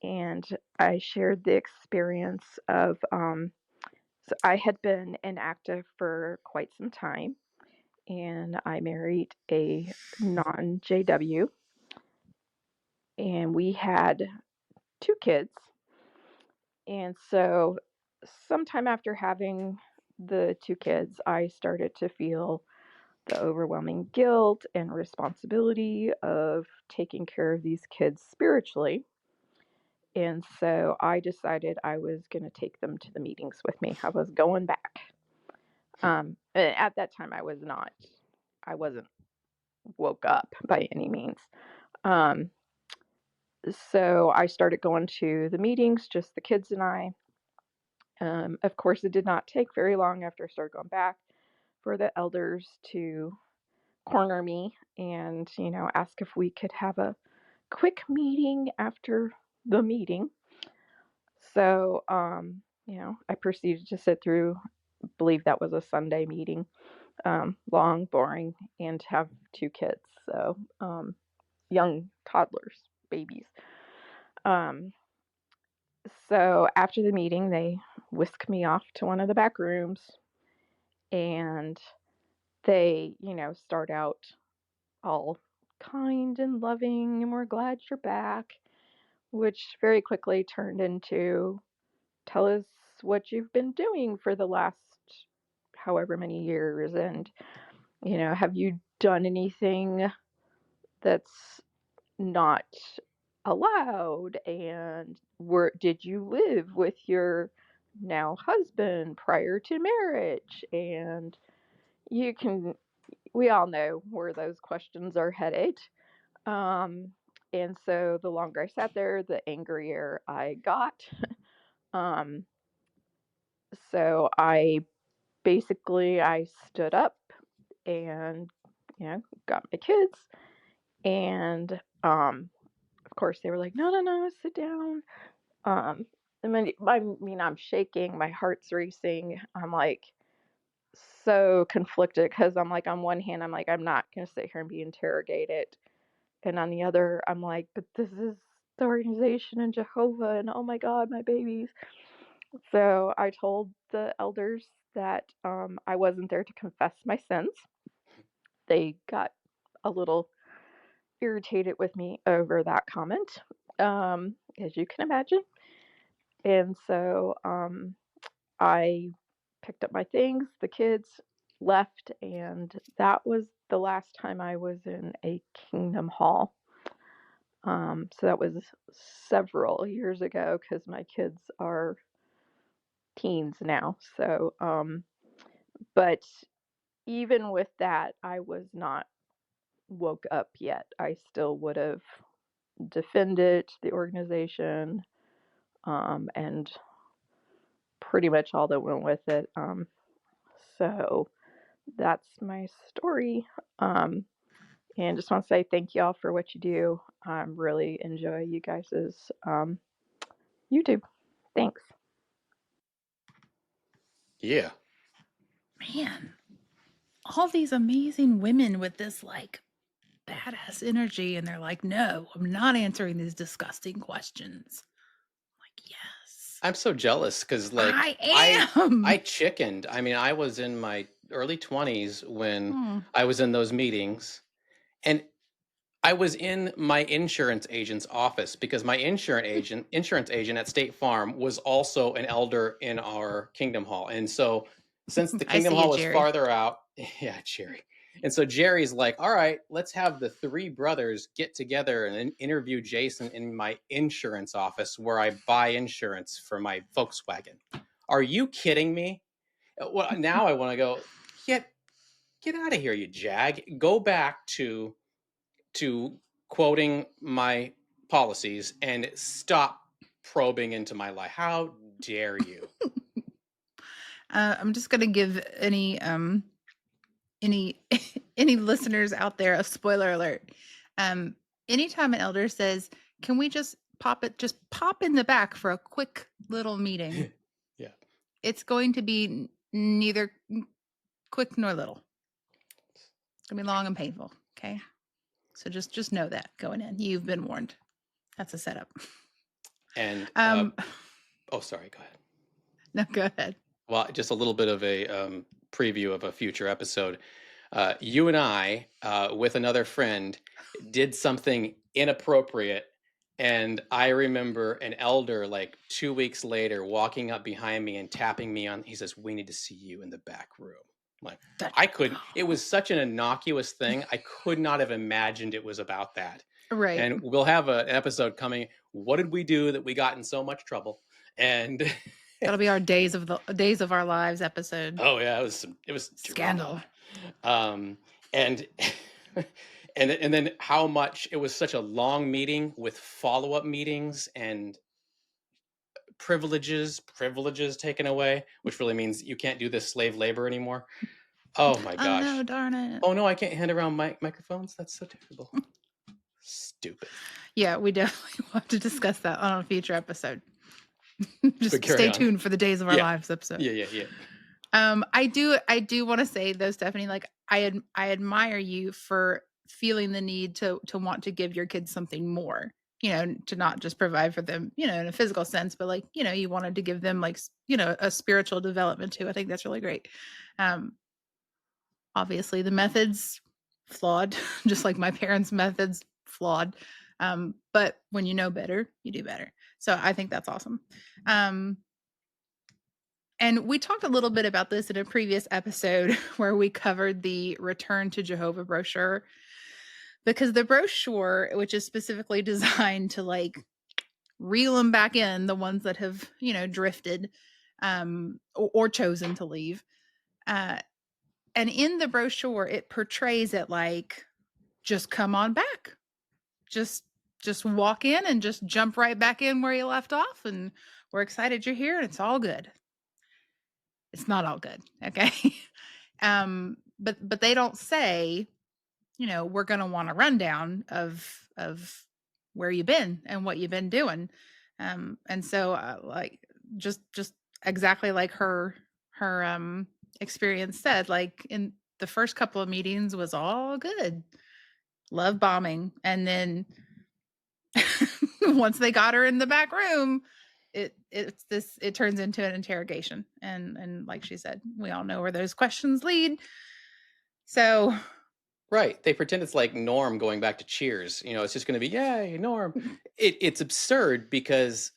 and I shared the experience of so I had been inactive for quite some time, and I married a non-JW, and we had 2 kids. And so, sometime after having the 2 kids, I started to feel the overwhelming guilt and responsibility of taking care of these kids spiritually. And so, I decided I was going to take them to the meetings with me. I was going back. At that time, I wasn't woke up by any means. So, I started going to the meetings, just the kids and I. Of course, it did not take very long after I started going back for the elders to corner me and, ask if we could have a quick meeting after the meeting. So, I proceeded to sit through, believe that was a Sunday meeting, long, boring, and have 2 kids. So, young toddlers, babies. So after the meeting, they whisked me off to one of the back rooms, and they, start out all kind and loving, and we're glad you're back, which very quickly turned into, tell us what you've been doing for the last however many years, and, have you done anything that's not allowed, and did you live with your now husband prior to marriage? And you can we all know where those questions are headed. And so the longer I sat there, the angrier I got. um, so I stood up and, got my kids, and of course they were like, no, no, no, sit down. I'm shaking, my heart's racing. I'm like so conflicted because I'm like, on one hand, I'm like, I'm not going to sit here and be interrogated. And on the other, I'm like, but this is the organization and Jehovah, and oh my God, my babies. So I told the elders that I wasn't there to confess my sins. They got a little irritated with me over that comment, as you can imagine. And so I picked up my things, the kids left, and that was the last time I was in a Kingdom Hall. So that was several years ago because my kids are teens now. So, but even with that, I was not woke up yet. I still would have defended the organization, and pretty much all that went with it. So that's my story. And just want to say thank y'all for what you do. I really enjoy you guys' YouTube. Thanks. Yeah. Man, all these amazing women with this like badass energy, and they're like, no, I'm not answering these disgusting questions. I'm like, yes. I'm so jealous because, like, I am. I chickened. I mean, I was in my early 20s when I was in those meetings, and I was in my insurance agent's office because my insurance agent at State Farm was also an elder in our Kingdom Hall. And so since the I Kingdom see you, Hall was Jerry. farther out, yeah, Jerry. And so Jerry's like, all right, let's have the 3 brothers get together and interview Jason in my insurance office where I buy insurance for my Volkswagen. Are you kidding me? Well, now I want to go, get out of here, you jag. Go back to quoting my policies and stop probing into my life. How dare you? I'm just gonna give any any listeners out there a spoiler alert. Anytime an elder says, "Can we just pop in the back for a quick little meeting?" Yeah. It's going to be neither quick nor little. It's gonna be long and painful. Okay, so just know that going in, you've been warned. That's a setup. And oh, sorry. Go ahead. No, go ahead. Well, just a little bit of a preview of a future episode. You and I, with another friend, did something inappropriate. And I remember an elder, like 2 weeks later, walking up behind me and tapping me on. He says, "We need to see you in the back room." I'm like, I couldn't. It was such an innocuous thing. I could not have imagined it was about that. Right. And we'll have an episode coming. What did we do that we got in so much trouble? And that'll be our days of our lives episode. Oh yeah, it was scandal. And and then how much it was such a long meeting with follow-up meetings and privileges taken away, which really means you can't do this slave labor anymore. Oh my gosh. Oh no, darn it. Oh no, I can't hand around microphones. That's so terrible. Stupid. Yeah, we definitely want to discuss that on a future episode. Just carry stay on. tuned for the Days of Our Lives episode. Yeah. I do want to say though, Stephanie, like I admire you for feeling the need to want to give your kids something more, to not just provide for them, in a physical sense, but like, you wanted to give them like, a spiritual development too. I think that's really great. Obviously the methods flawed, just like my parents' methods flawed. But when you know better, you do better. So I think that's awesome. And we talked a little bit about this in a previous episode where we covered the Return to Jehovah brochure, because the brochure, which is specifically designed to like reel them back in, the ones that have, drifted or chosen to leave. And in the brochure, it portrays it like, just come on back. Just walk in and just jump right back in where you left off. And we're excited you're here and it's all good. It's not all good. Okay. But they don't say, we're going to want a rundown of where you've been and what you've been doing. And so like, just exactly like her experience said, like in the first couple of meetings was all good, love bombing. And then once they got her in the back room, it turns into an interrogation. And like she said, we all know where those questions lead. So right, they pretend it's like Norm going back to Cheers. It's just going to be, yay, Norm. It's absurd because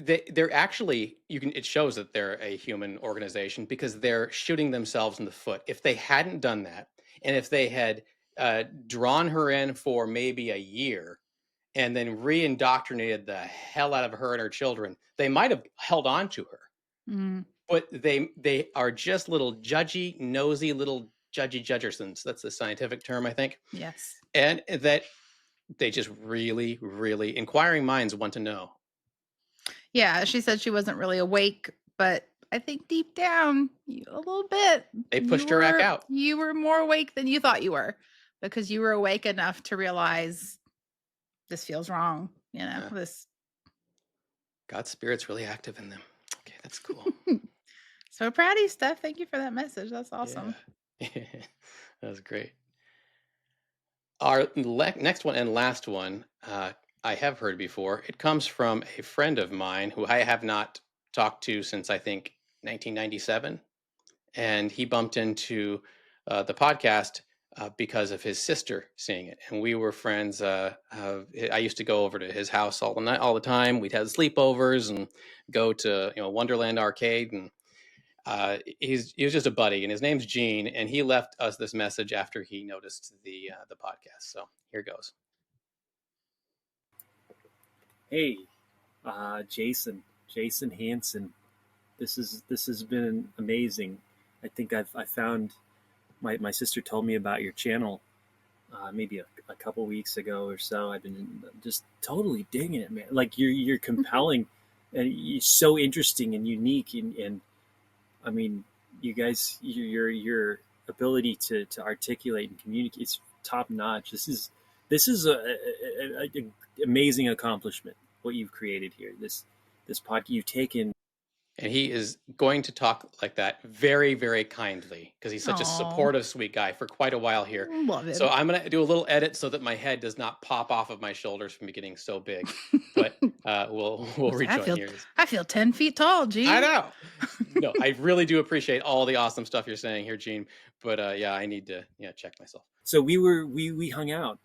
they're actually, it shows that they're a human organization because they're shooting themselves in the foot. If they hadn't done that, and if they had drawn her in for maybe a year and then re-indoctrinated the hell out of her and her children, they might have held on to her. But they are just little judgy, nosy little judgy judgersons. That's the scientific term, I think. Yes. And that they just really, really, inquiring minds want to know. Yeah, she said she wasn't really awake, but I think deep down, a little bit. They pushed her back out. You were more awake than you thought you were, because you were awake enough to realize this feels wrong. This. God's Spirit's really active in them. Okay, that's cool. So proud of you, Steph. Thank you for that message. That's awesome. Yeah. That was great. Our next one and last one, I have heard before. It comes from a friend of mine who I have not talked to since, I think, 1997. And he bumped into the podcast because of his sister seeing it. And we were friends. I used to go over to his house all the time. We'd have sleepovers and go to Wonderland Arcade. And he was just a buddy. And his name's Gene. And he left us this message after he noticed the podcast. So here goes. Hey, Jason Hansen. This has been amazing. I think I found my sister told me about your channel, maybe a couple weeks ago or so. I've been just totally digging it, man. Like you're compelling, and you're so interesting and unique, and I mean, you guys, your ability to articulate and communicate is top notch. This is a amazing accomplishment what you've created here. This podcast you've taken. And he is going to talk like that very, very kindly because he's such a Aw, supportive, sweet guy for quite a while here. love So him. I'm going to do a little edit so that my head does not pop off of my shoulders from getting so big. But we'll rejoin here. I feel 10 feet tall, Gene. I know. No, I really do appreciate all the awesome stuff you're saying here, Gene. But yeah, I need to check myself. So we hung out,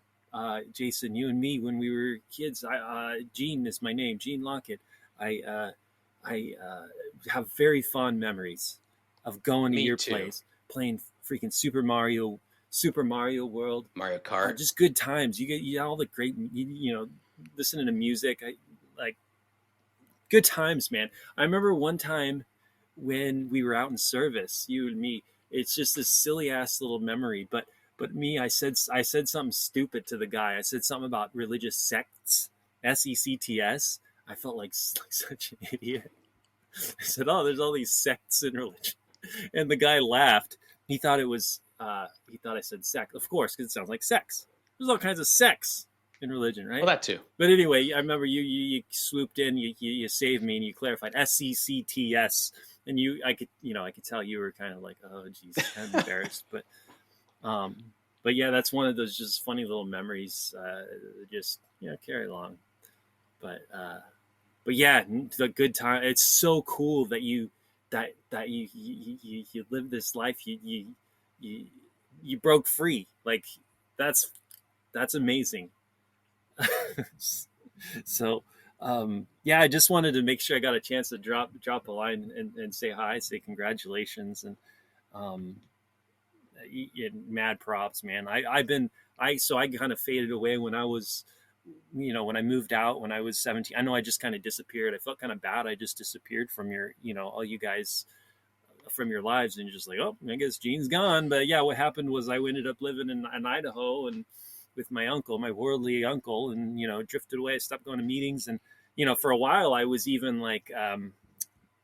Jason, you and me when we were kids. Gene is my name, Gene Lockett. I have very fond memories of going to Me your too. place, playing freaking Super Mario World, Mario Kart. just good times. You get all the great, listening to music. I like good times, man. I remember one time when we were out in service, you and me. It's just this silly ass little memory, but me, I said something stupid to the guy. I said something about religious sects, sects. I felt like such an idiot. I said, "Oh, there's all these sects in religion," and the guy laughed. He thought it was. He thought I said sex, of course, because it sounds like sex. There's all kinds of sex in religion, right? Well, that too. But anyway, I remember you swooped in, you saved me, and you clarified sects, and I could tell you were kind of like, oh, geez, kind of embarrassed, um, but yeah, that's one of those just funny little memories. Just carry along, but yeah, the good time. It's so cool that you live this life. You broke free. Like that's amazing. So yeah, I just wanted to make sure I got a chance to drop a line and say hi, say congratulations, and um, mad props, man. I kind of faded away when I was, when I moved out when I was 17. I know I just kind of disappeared. I felt kind of bad. I just disappeared from all you guys from your lives, and you're just like, oh, I guess Gene's gone. But yeah, what happened was I ended up living in Idaho and with my uncle, my worldly uncle, and drifted away. I stopped going to meetings, and for a while I was even like,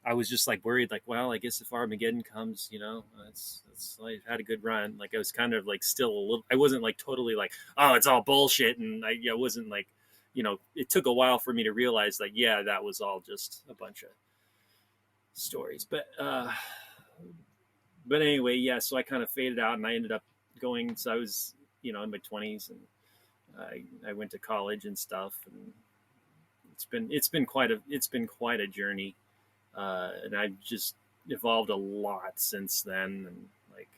I was just like worried, like, well, I guess if Armageddon comes, it's I had a good run. Like I was kind of like still a little. I wasn't like totally like, oh, it's all bullshit, and I wasn't like, it took a while for me to realize like, yeah, that was all just a bunch of stories. But anyway, yeah. So I kind of faded out, and I ended up going. So I was, in my 20s, and I went to college and stuff, and it's been quite a journey, and I've just evolved a lot since then, and like,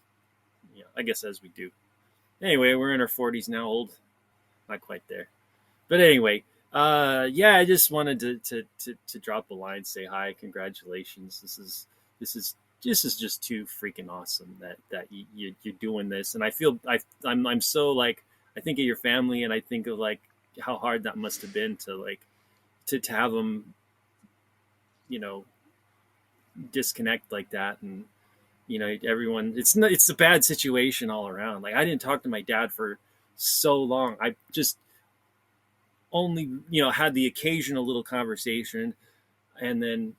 I guess as we do. Anyway, we're in our 40s now, old, not quite there, but anyway, yeah, I just wanted to drop a line, say hi, congratulations. This is just too freaking awesome that you're doing this, and I feel I'm so like, I think of your family, and I think of like how hard that must have been to like to have them, disconnect like that, and everyone, it's a bad situation all around. Like I didn't talk to my dad for so long. I just only had the occasional little conversation, and then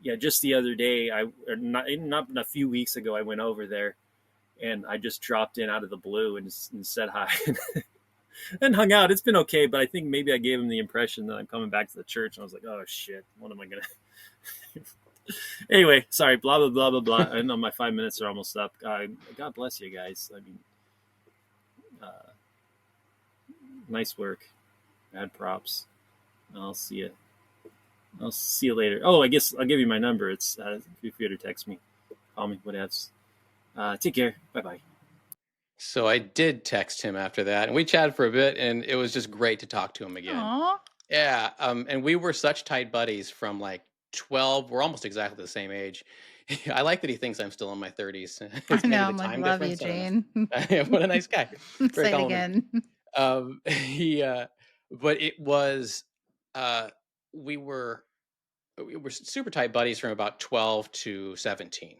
yeah, just the other day, not a few weeks ago, I went over there, and I just dropped in out of the blue and said hi and hung out. It's been okay, but I think maybe I gave him the impression that I'm coming back to the church, and I was like, oh shit, what am I gonna anyway, sorry, blah blah blah blah blah. I know my 5 minutes are almost up. God bless you guys. I mean, uh, nice work. Bad props. I'll see you. I'll see you later. Oh, I guess I'll give you my number. It's feel free to text me, call me, whatevs. Take care. Bye bye. So I did text him after that, and we chatted for a bit, and it was just great to talk to him again. Aw. Yeah, and we were such tight buddies from like 12. We're almost exactly the same age. I like that he thinks I'm still in my 30s. It's I maybe know. the I'm like, time love you, difference. I don't Jane. know. What a nice guy. Very Say it complimentary. again. But it was, we were super tight buddies from about 12 to 17.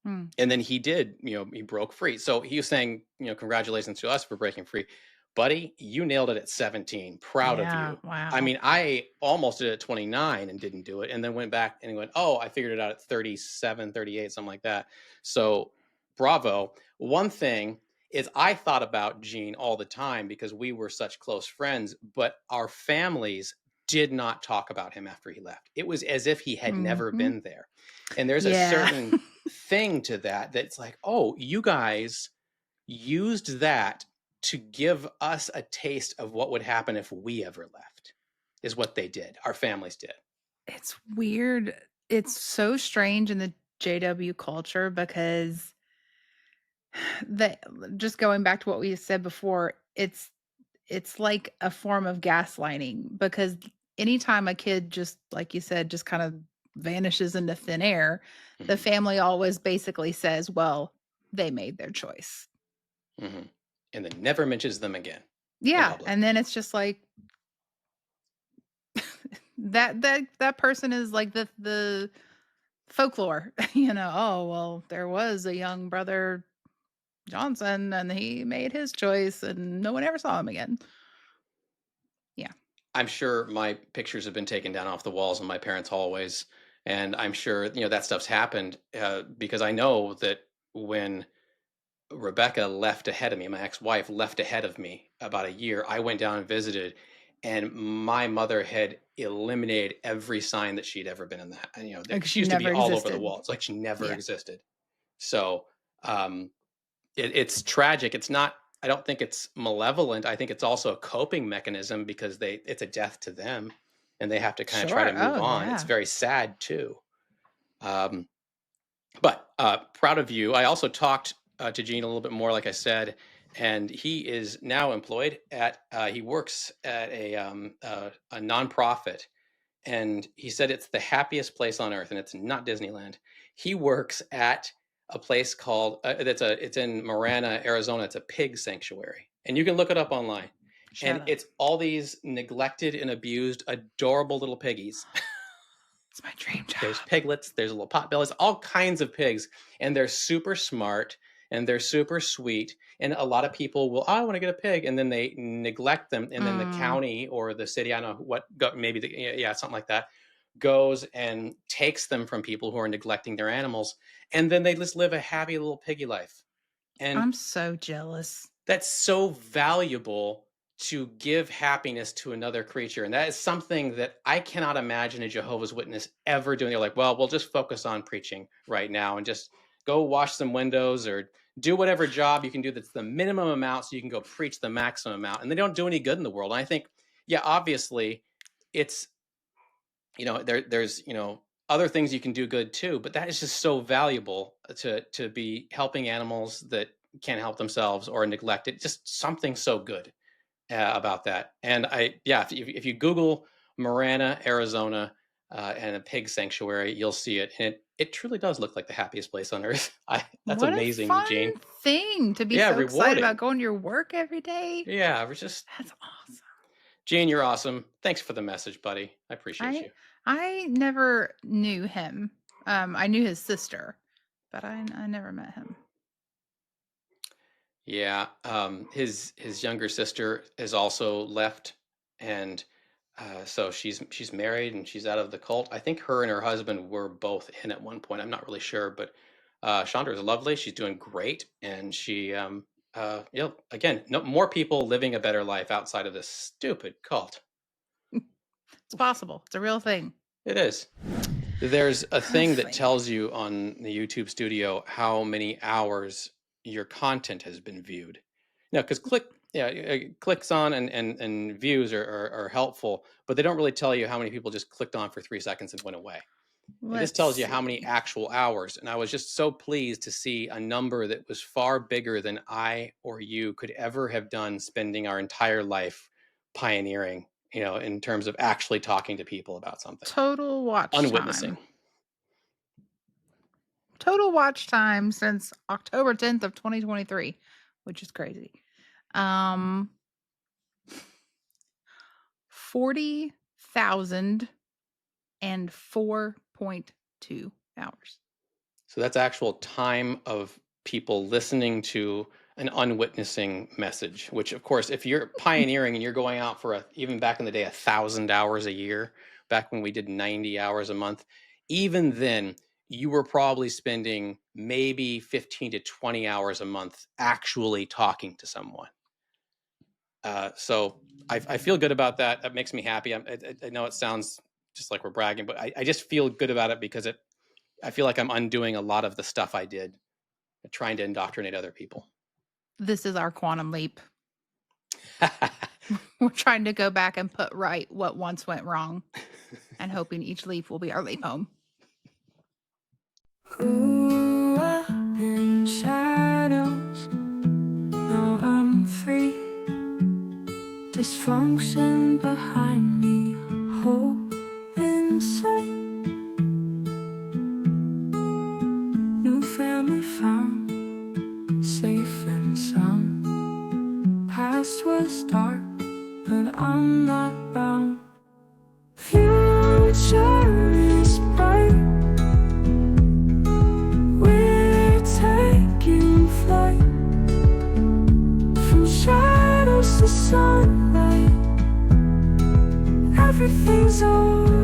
Hmm. And then he did, he broke free. So he was saying, congratulations to us for breaking free. Buddy, you nailed it at 17. Proud of Yeah. you. I Wow. mean, I almost did it at 29 and didn't do it. And then went back and went, oh, I figured it out at 37, 38, something like that. So bravo. One thing is I thought about Gene all the time because we were such close friends, but our families did not talk about him after he left. It was as if he had never Hmm. been there. And there's a Yeah. certain thing to that's like, oh, you guys used that to give us a taste of what would happen if we ever left, is what they did. Our families did. It's weird. It's so strange in the JW culture because the just going back to what we said before, it's like a form of gaslighting because anytime a kid just like you said just kind of vanishes into thin air, the Mm-hmm. family always basically says, well, they made their choice. Mm-hmm. And then never mentions them again in Yeah, public. and then it's just like that person is like the folklore, oh, well, there was a young brother Johnson and he made his choice and no one ever saw him again. Yeah. I'm sure my pictures have been taken down off the walls in my parents' hallways. And I'm sure, that stuff's happened because I know that when Rebecca left ahead of me, my ex-wife left ahead of me about a year, I went down and visited, and my mother had eliminated every sign that she'd ever been in Like she she used to be never all over the existed. wall. It's like she never Yeah. existed. So it's tragic. It's not, I don't think it's malevolent. I think it's also a coping mechanism because it's a death to them and they have to kind of try to Sure. move Oh, on. It's yeah. very sad too. Um, but proud of you. I also talked to Gene a little bit more, like I said, and he is now employed he works at a nonprofit, and he said it's the happiest place on earth, and it's not Disneyland. He works at a place called it's in Marana, Arizona. It's a pig sanctuary, and you can look it up online. Shut And up. it's all these neglected and abused, adorable little piggies. It's my dream job. There's piglets, there's little potbellies, all kinds of pigs, and they're super smart and they're super sweet. And a lot of people will, oh, I want to get a pig, and then they neglect them, and then the county or the city, I don't know what, maybe something like that, goes and takes them from people who are neglecting their animals, and then they just live a happy little piggy life. And I'm so jealous. that's so valuable to give happiness to another creature. And that is something that I cannot imagine a Jehovah's Witness ever doing. They're like, well, we'll just focus on preaching right now and just go wash some windows or do whatever job you can do that's the minimum amount so you can go preach the maximum amount. And they don't do any good in the world. And I think, yeah, obviously it's, there's, other things you can do good too, but that is just so valuable to be helping animals that can't help themselves or neglect it. Just something so good about that. And if you Google Marana, Arizona, and a pig sanctuary, you'll see it. And it truly does look like the happiest place on earth. That's What a amazing, fun Gene. thing to be Yeah, so excited about rewarding. going to your work every day. Yeah, we're just, That's awesome. Gene, you're awesome. Thanks for the message, buddy. I appreciate I you. I never knew him. I knew his sister, but I never met him. Yeah, his younger sister has also left, and so she's married and she's out of the cult. I think her and her husband were both in at one point. I'm not really sure, but Chandra is lovely. She's doing great, and she again, no more people living a better life outside of this stupid cult. It's possible. It's a real thing. It is. There's a thing that Fine. tells you on the YouTube Studio how many hours your content has been viewed. Now, because clicks on and views are helpful, but they don't really tell you how many people just clicked on for 3 seconds and went away. It just Let's tells you how many see. actual hours. And I was just so pleased to see a number that was far bigger than I or you could ever have done spending our entire life pioneering, in terms of actually talking to people about something. Total watch Unwitnessing. time. Total watch time since October 10th of 2023, which is crazy. 40,004.2 hours. So that's actual time of people listening to an unwitnessing message, which of course, if you're pioneering and you're going out for even back in the day, 1,000 hours a year, back when we did 90 hours a month, even then you were probably spending maybe 15 to 20 hours a month actually talking to someone. So I feel good about that. That makes me happy. I know it sounds just like we're bragging, but I just feel good about it because I feel like I'm undoing a lot of the stuff I did, trying to indoctrinate other people. This is our quantum leap. We're trying to go back and put right what once went wrong and hoping each leap will be our leap home. Grew up in shadows, now I'm free. Dysfunction behind me, hope inside. New family found, safe and sound. Past was dark, but I'm not bound. Future is bright. We're taking flight from shadows to sunlight. Everything's alright.